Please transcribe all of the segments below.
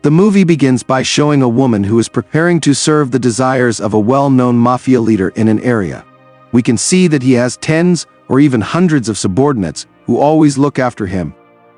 The movie begins by showing a woman who is preparing to serve the desires of a well-known mafia leader in an area. We can see that he has tens or even hundreds of subordinates who always look after him.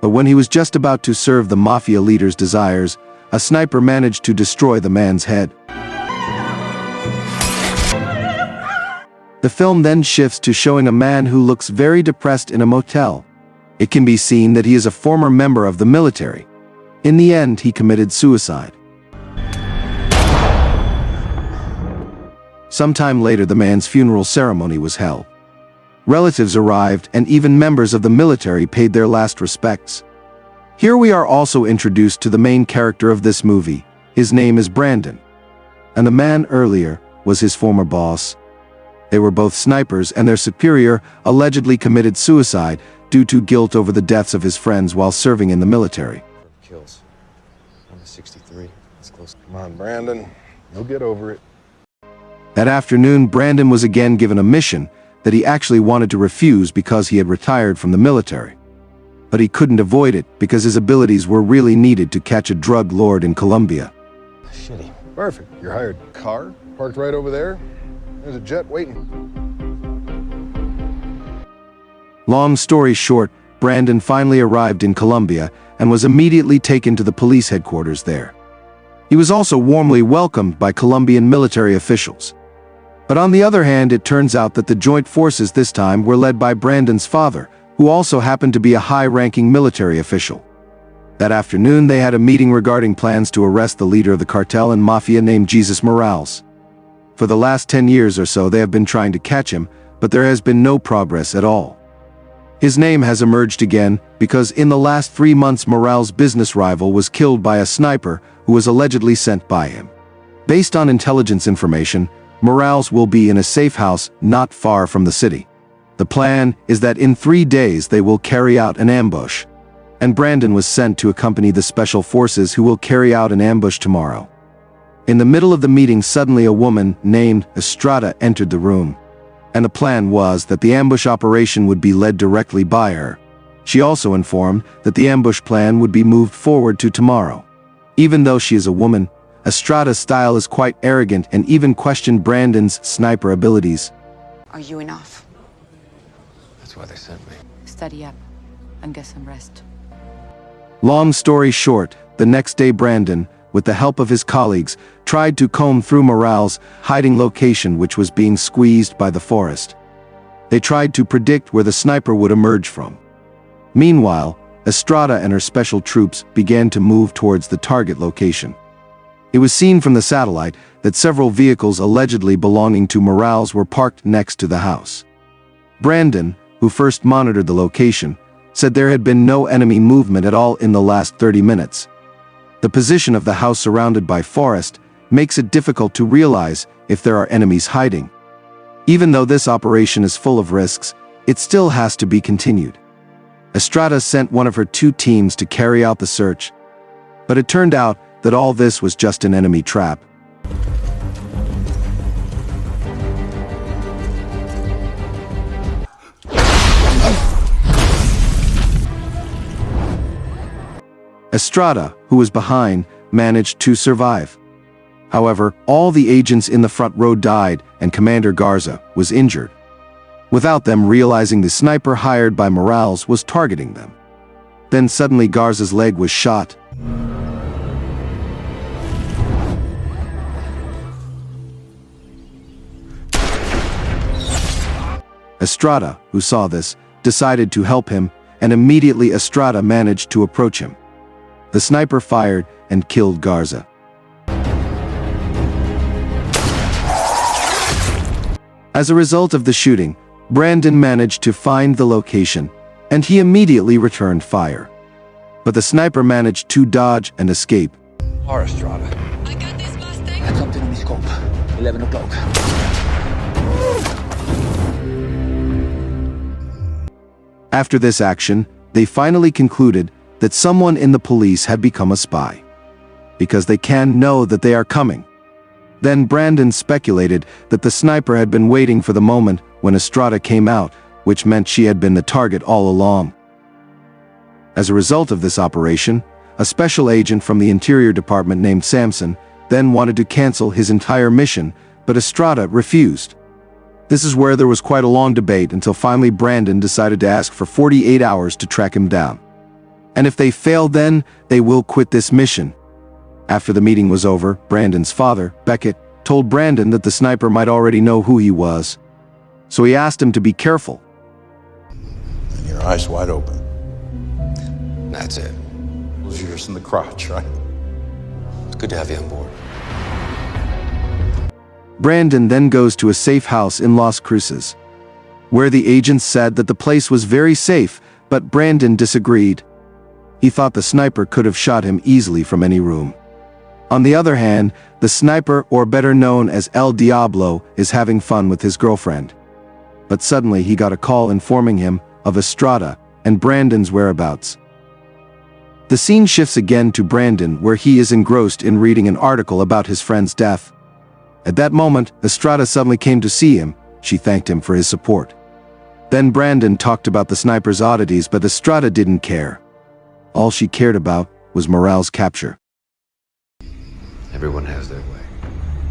But when he was just about to serve the mafia leader's desires, a sniper managed to destroy the man's head. The film then shifts to showing a man who looks very depressed in a motel. It can be seen that he is a former member of the military. In the end, he committed suicide. Sometime later, the man's funeral ceremony was held. Relatives arrived, and even members of the military paid their last respects. Here we are also introduced to the main character of this movie. His name is Brandon. And the man earlier was his former boss. They were both snipers, and their superior allegedly committed suicide due to guilt over the deaths of his friends while serving in the military. Kills. I'm a 63. That's close. Come on, Brandon. You'll get over it. That afternoon, Brandon was again given a mission that he actually wanted to refuse because he had retired from the military. But he couldn't avoid it because his abilities were really needed to catch a drug lord in Colombia. Shitty. Perfect. You're hired. Car parked right over there. There's a jet waiting. Long story short, Brandon finally arrived in Colombia and was immediately taken to the police headquarters there. He was also warmly welcomed by Colombian military officials. But on the other hand, it turns out that the joint forces this time were led by Brandon's father, who also happened to be a high-ranking military official. That afternoon, they had a meeting regarding plans to arrest the leader of the cartel and mafia named Jesus Morales. For the last 10 years or so, they have been trying to catch him, but there has been no progress at all. His name has emerged again because in the last 3 months, Morales' business rival was killed by a sniper who was allegedly sent by him. Based on intelligence information, Morales will be in a safe house not far from the city. The plan is that in 3 days they will carry out an ambush, and Brandon was sent to accompany the special forces who will carry out an ambush tomorrow. In the middle of the meeting, suddenly a woman named Estrada entered the room, and the plan was that the ambush operation would be led directly by her. She also informed that the ambush plan would be moved forward to tomorrow. Even though she is a woman, Estrada's style is quite arrogant and even questioned Brandon's sniper abilities. Are you enough? That's why they sent me. Study up and get some rest. Long story short, the next day Brandon, with the help of his colleagues, tried to comb through Morales' hiding location, which was being squeezed by the forest. They tried to predict where the sniper would emerge from. Meanwhile, Estrada and her special troops began to move towards the target location. It was seen from the satellite that several vehicles allegedly belonging to Morales were parked next to the house. Brandon, who first monitored the location, said there had been no enemy movement at all in the last 30 minutes. The position of the house surrounded by forest makes it difficult to realize if there are enemies hiding. Even though this operation is full of risks, it still has to be continued. Estrada sent one of her 2 teams to carry out the search, but it turned out that all this was just an enemy trap. Estrada, who was behind, managed to survive. However, all the agents in the front row died and Commander Garza was injured, without them realizing the sniper hired by Morales was targeting them. Then suddenly Garza's leg was shot. Estrada, who saw this, decided to help him, and immediately Estrada managed to approach him. The sniper fired and killed Garza. As a result of the shooting, Brandon managed to find the location, and he immediately returned fire. But the sniper managed to dodge and escape. Estrada. I got this Mustang. That's something in the scope. 11 o'clock. After this action, they finally concluded that someone in the police had become a spy, because they can know that they are coming. Then Brandon speculated that the sniper had been waiting for the moment when Estrada came out, which meant she had been the target all along. As a result of this operation, a special agent from the Interior Department named Samson, then wanted to cancel his entire mission, but Estrada refused. This is where there was quite a long debate until finally Brandon decided to ask for 48 hours to track him down. And if they fail, then they will quit this mission. After the meeting was over, Brandon's father, Beckett, told Brandon that the sniper might already know who he was. So he asked him to be careful. And your eyes wide open. That's it. Was yours in the crotch, right? It's good to have you on board. Brandon then goes to a safe house in Las Cruces, where the agents said that the place was very safe, but Brandon disagreed. He thought the sniper could have shot him easily from any room. On the other hand, the sniper, or better known as El Diablo, is having fun with his girlfriend. But suddenly he got a call informing him of Estrada and Brandon's whereabouts. The scene shifts again to Brandon, where he is engrossed in reading an article about his friend's death. At that moment, Estrada suddenly came to see him. She thanked him for his support. Then Brandon talked about the sniper's oddities, but Estrada didn't care. All she cared about was Morale's capture. Everyone has their way.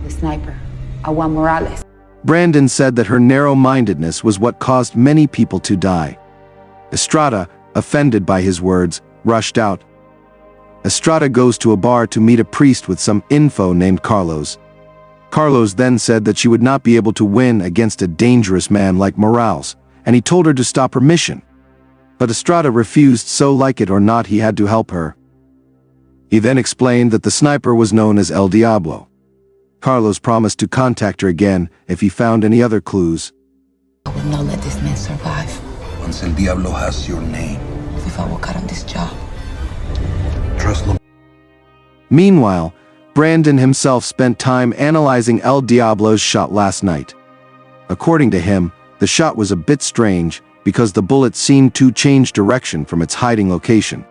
The sniper, Juan Morales. Brandon said that her narrow-mindedness was what caused many people to die. Estrada, offended by his words, rushed out. Estrada goes to a bar to meet a priest with some info named Carlos. Carlos then said that she would not be able to win against a dangerous man like Morales, and he told her to stop her mission. But Estrada refused, so like it or not he had to help her. He then explained that the sniper was known as El Diablo. Carlos promised to contact her again if he found any other clues. I will not let this man survive. Once El Diablo has your name, If I work out on this job. trust no. Meanwhile, Brandon himself spent time analyzing El Diablo's shot last night. According to him, the shot was a bit strange because the bullet seemed to change direction from its hiding location.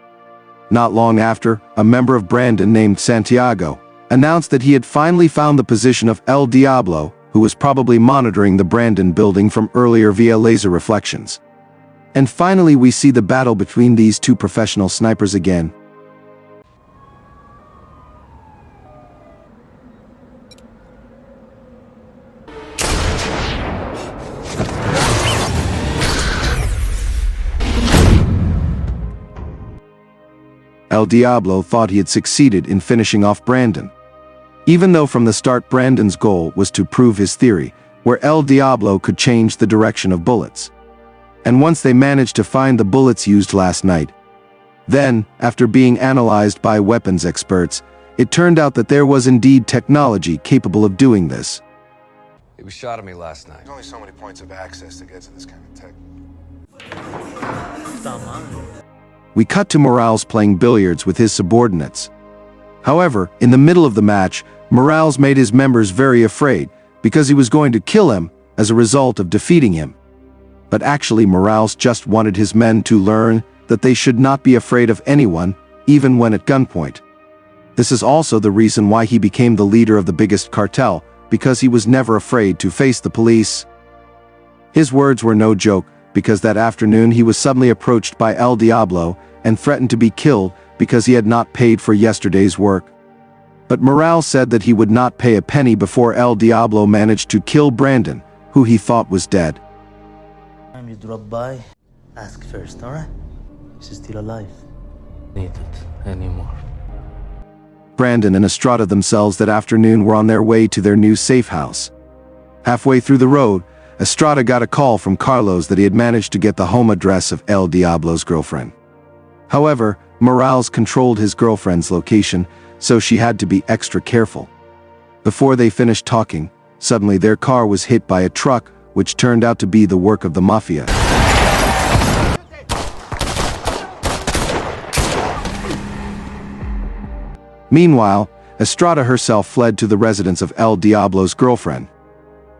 Not long after, a member of Brandon named Santiago announced that he had finally found the position of El Diablo, who was probably monitoring the Brandon building from earlier via laser reflections. And finally we see the battle between these two professional snipers again. El Diablo thought he had succeeded in finishing off Brandon. Even though from the start Brandon's goal was to prove his theory, where El Diablo could change the direction of bullets. And once they managed to find the bullets used last night, then, after being analyzed by weapons experts, it turned out that there was indeed technology capable of doing this. He was shot at me last night. There's only so many points of access to get to this kind of tech. We cut to Morales playing billiards with his subordinates. However, in the middle of the match, Morales made his members very afraid because he was going to kill him as a result of defeating him. But actually Morales just wanted his men to learn that they should not be afraid of anyone, even when at gunpoint. This is also the reason why he became the leader of the biggest cartel, because he was never afraid to face the police. His words were no joke, because that afternoon he was suddenly approached by El Diablo and threatened to be killed because he had not paid for yesterday's work. But Morales said that he would not pay a penny before El Diablo managed to kill Brandon, who he thought was dead. Time you drop by, ask first, alright? Is he still alive? Need it anymore. Brandon and Estrada themselves that afternoon were on their way to their new safe house. Halfway through the road, Estrada got a call from Carlos that he had managed to get the home address of El Diablo's girlfriend. However, Morales controlled his girlfriend's location, so she had to be extra careful. Before they finished talking, suddenly their car was hit by a truck, which turned out to be the work of the mafia. Meanwhile, Estrada herself fled to the residence of El Diablo's girlfriend.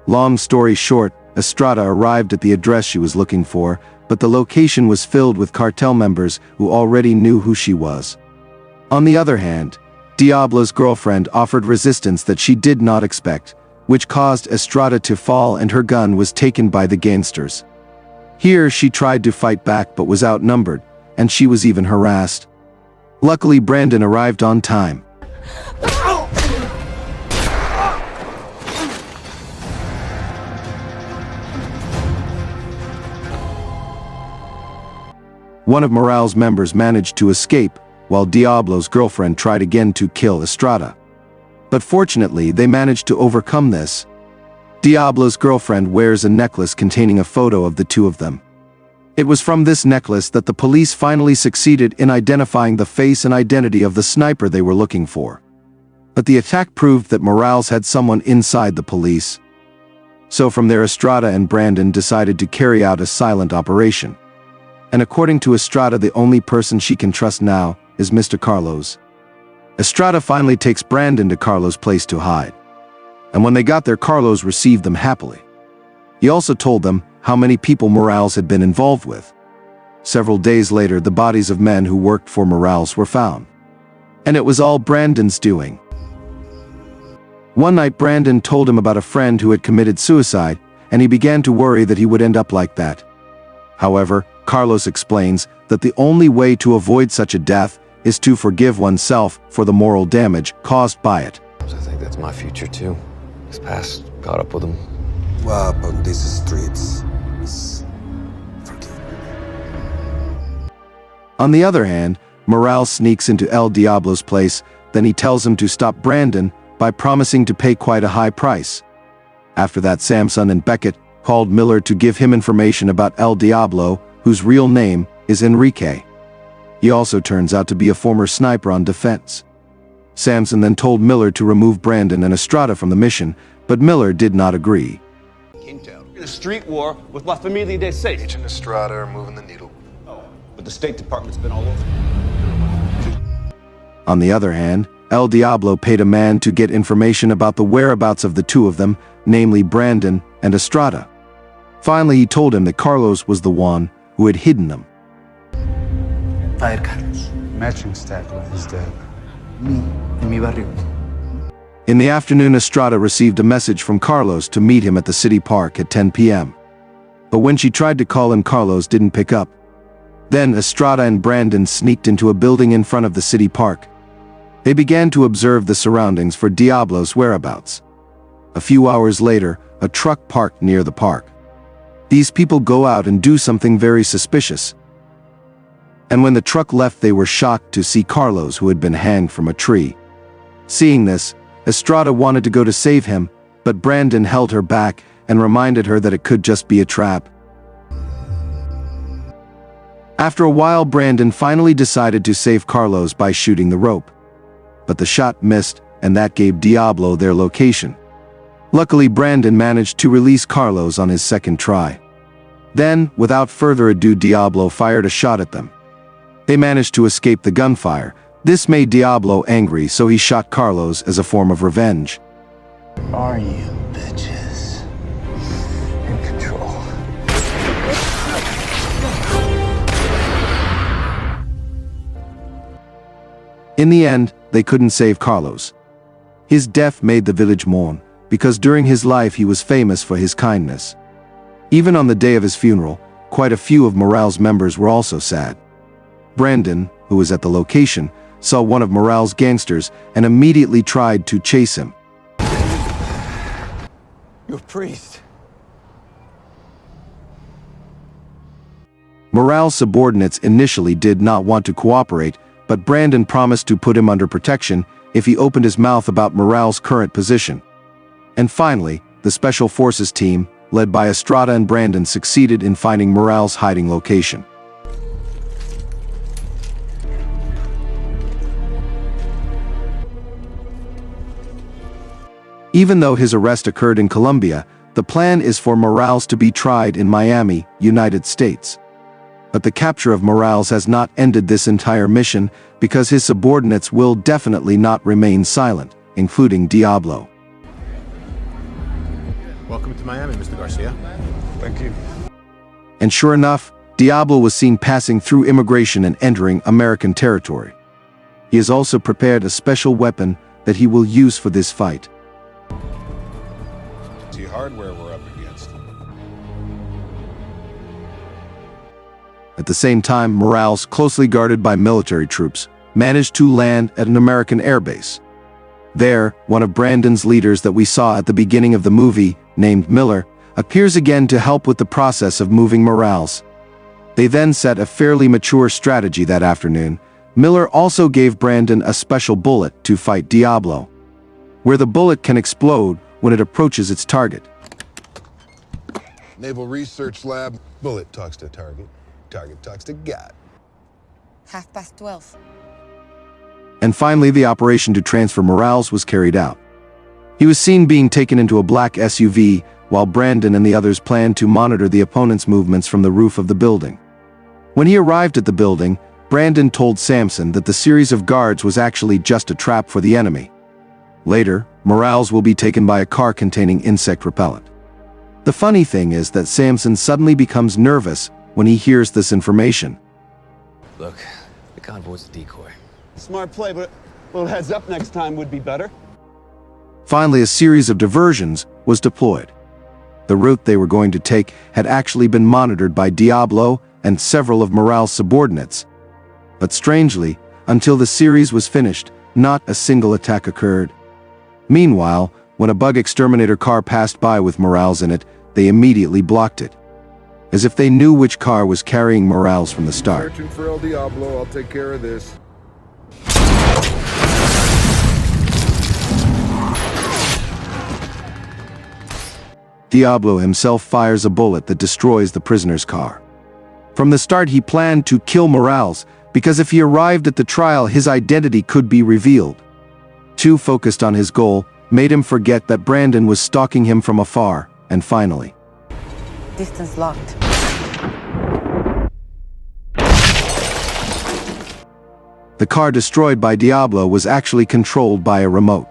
Long story short, Estrada arrived at the address she was looking for, but the location was filled with cartel members who already knew who she was. On the other hand, Diablo's girlfriend offered resistance that she did not expect, which caused Estrada to fall and her gun was taken by the gangsters. Here she tried to fight back but was outnumbered, and she was even harassed. Luckily, Brandon arrived on time. One of Morale's members managed to escape, while Diablo's girlfriend tried again to kill Estrada. But fortunately, they managed to overcome this. Diablo's girlfriend wears a necklace containing a photo of the two of them. It was from this necklace that the police finally succeeded in identifying the face and identity of the sniper they were looking for. But the attack proved that Morales had someone inside the police. So from there, Estrada and Brandon decided to carry out a silent operation. And according to Estrada, the only person she can trust now is Mr. Carlos. Estrada finally takes Brandon to Carlos' place to hide. And when they got there, Carlos received them happily. He also told them how many people Morales had been involved with. Several days later, the bodies of men who worked for Morales were found. And it was all Brandon's doing. One night, Brandon told him about a friend who had committed suicide, and he began to worry that he would end up like that. However, Carlos explains that the only way to avoid such a death is to forgive oneself for the moral damage caused by it. I think that's my future too. His past caught up with him. Well, on these streets, forgive. On the other hand, Morales sneaks into El Diablo's place, then he tells him to stop Brandon by promising to pay quite a high price. After that, Samson and Beckett called Miller to give him information about El Diablo, whose real name is Enrique. He also turns out to be a former sniper on defense. Samson then told Miller to remove Brandon and Estrada from the mission, but Miller did not agree. Intel. In a street war with La Familia de Seis. Agent Estrada are moving the needle. Oh, but the State Department's been all over. On the other hand, El Diablo paid a man to get information about the whereabouts of the two of them, namely Brandon and Estrada. Finally, he told him that Carlos was the one who had hidden them. Fire Carlos. Matching stack with his dead. Me, en mi barrio. In the afternoon, Estrada received a message from Carlos to meet him at the city park at 10 p.m. But when she tried to call him, Carlos didn't pick up. Then Estrada and Brandon sneaked into a building in front of the city park. They began to observe the surroundings for Diablo's whereabouts. A few hours later, a truck parked near the park. These people go out and do something very suspicious. And when the truck left, they were shocked to see Carlos, who had been hanged from a tree. Seeing this, Estrada wanted to go to save him, but Brandon held her back and reminded her that it could just be a trap. After a while, Brandon finally decided to save Carlos by shooting the rope. But the shot missed, and that gave Diablo their location. Luckily, Brandon managed to release Carlos on his second try. Then, without further ado, Diablo fired a shot at them. They managed to escape the gunfire. This made Diablo angry, so he shot Carlos as a form of revenge. Are you bitches in control? In the end, they couldn't save Carlos. His death made the village mourn, because during his life he was famous for his kindness. Even on the day of his funeral, quite a few of Morale's members were also sad. Brandon, who was at the location, saw one of Morale's gangsters and immediately tried to chase him. You're a priest. Morale's subordinates initially did not want to cooperate, but Brandon promised to put him under protection if he opened his mouth about Morale's current position. And finally, the Special Forces team, led by Estrada and Brandon, succeeded in finding Morale's hiding location. Even though his arrest occurred in Colombia, the plan is for Morales to be tried in Miami, United States. But the capture of Morales has not ended this entire mission, because his subordinates will definitely not remain silent, including Diablo. Welcome to Miami, Mr. Garcia. Thank you. And sure enough, Diablo was seen passing through immigration and entering American territory. He has also prepared a special weapon that he will use for this fight. See hardware we're up against. At the same time, Morales, closely guarded by military troops, managed to land at an American airbase. There, one of Brandon's leaders that we saw at the beginning of the movie, named Miller, appears again to help with the process of moving Morales. They then set a fairly mature strategy that afternoon. Miller also gave Brandon a special bullet to fight Diablo, where the bullet can explode when it approaches its target. Naval Research Lab. Bullet talks to target. Target talks to God. 12:30. And finally, the operation to transfer Morales was carried out. He was seen being taken into a black SUV, while Brandon and the others planned to monitor the opponent's movements from the roof of the building. When he arrived at the building, Brandon told Samson that the series of guards was actually just a trap for the enemy. Later, Morales will be taken by a car containing insect repellent. The funny thing is that Samson suddenly becomes nervous when he hears this information. Look, the convoy's a decoy. Smart play, but a little heads up next time would be better. Finally, a series of diversions was deployed. The route they were going to take had actually been monitored by Diablo and several of Morales' subordinates. But strangely, until the series was finished, not a single attack occurred. Meanwhile, when a bug exterminator car passed by with Morales in it, they immediately blocked it, as if they knew which car was carrying Morales from the start. Searching for El Diablo. I'll take care of this. Diablo himself fires a bullet that destroys the prisoner's car. From the start, he planned to kill Morales, because if he arrived at the trial, his identity could be revealed. Too focused on his goal made him forget that Brandon was stalking him from afar, and finally, Distance locked. the car destroyed by Diablo was actually controlled by a remote.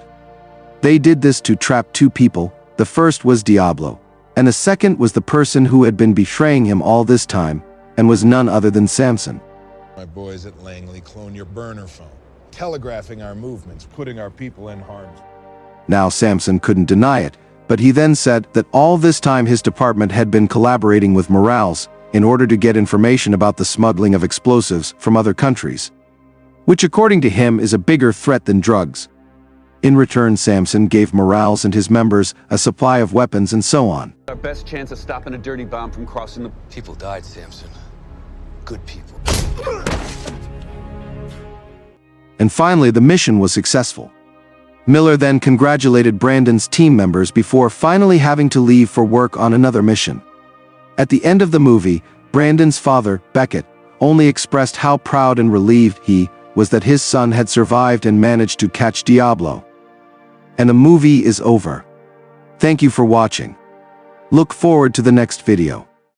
They did this to trap two people. The first was Diablo, and the second was the person who had been betraying him all this time, and was none other than Samson. My boys at Langley clone your burner phone, telegraphing our movements, putting our people in harm's way. Now Samson couldn't deny it, but he then said that all this time his department had been collaborating with Morales in order to get information about the smuggling of explosives from other countries, which according to him is a bigger threat than drugs. In return, Samson gave Morales and his members a supply of weapons and so on. Our best chance of stopping a dirty bomb from crossing the... People died, Samson. Good people. And finally, the mission was successful. Miller then congratulated Brandon's team members before finally having to leave for work on another mission. At the end of the movie, Brandon's father, Beckett, only expressed how proud and relieved he was that his son had survived and managed to catch Diablo. And the movie is over. Thank you for watching. Look forward to the next video.